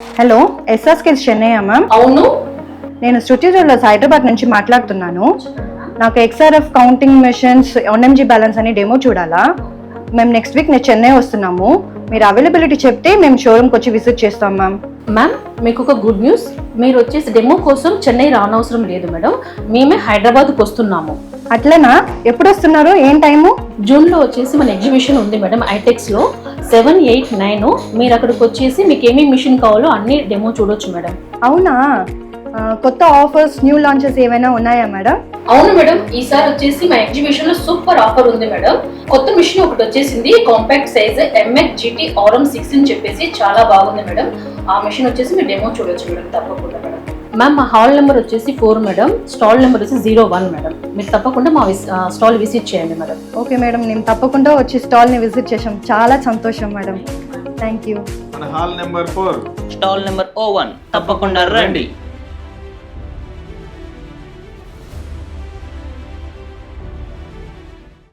Hello SR skills Chennai ma'am. అవును. నేను Shruti jewellers Hyderabad నుంచి మాట్లాడుతున్నాను. నాకు XRF counting machines NMG balance అని డెమో చూడాలా. మేము నెక్స్ట్ వీక్ నేను చెన్నై వస్తున్నాము. మీరు అవైలబిలిటీ చెప్తే మేము షోరూమ్కి వచ్చి విజిట్ చేస్తాం మ్యామ్. మ్యామ్ మీకు ఒక గుడ్ న్యూస్, మీరు వచ్చేసి డెమో కోసం చెన్నై రానవసరం లేదు మేడం, మేమే హైదరాబాద్కి వస్తున్నాము. అట్లనా? ఎప్పుడు వస్తున్నారు? ఏం టైము? జూన్లో వచ్చేసి మన ఎగ్జిబిషన్ ఉంది మేడం ఐటెక్స్లో 7, 8, 9. మీరు అక్కడికి వచ్చేసి మీకు ఏమేమి మిషన్ కావాలో అన్ని డెమో చూడొచ్చు మేడం. అవునా? కొత్త ఆఫర్స్, న్యూ లాంచెస్ ఏమైనా ఉన్నాయా మేడం? అవును మేడం, ఈసారి వచ్చేసి మా ఎగ్జిబిషన్ లో సూపర్ ఆఫర్ ఉంది మేడం. కొత్త మిషన్ ఒకటి వచ్చేసింది, compact size MX GT RM6 అని చెప్పేసి చాలా బాగుంది మేడం. ఆ మిషన్ వచ్చేసి మీరు డెమో చూడొచ్చు మేడం, తప్పకుండా మేడం. మ్యామ్ మా హాల్ నెంబర్ వచ్చేసి 4 మేడం, స్టాల్ నెంబర్ వచ్చి 01 మేడం. మీరు తప్పకుండా మా స్టాల్ విజిట్ చేయండి మేడం. ఓకే మేడం, నేను తప్పకుండా వచ్చి స్టాల్ని విజిట్ చేసాం. చాలా సంతోషం మేడం. Thank you. మన హాల్ నెంబర్ 4 స్టాల్ నెంబర్ 01 తప్పకుండా రండి.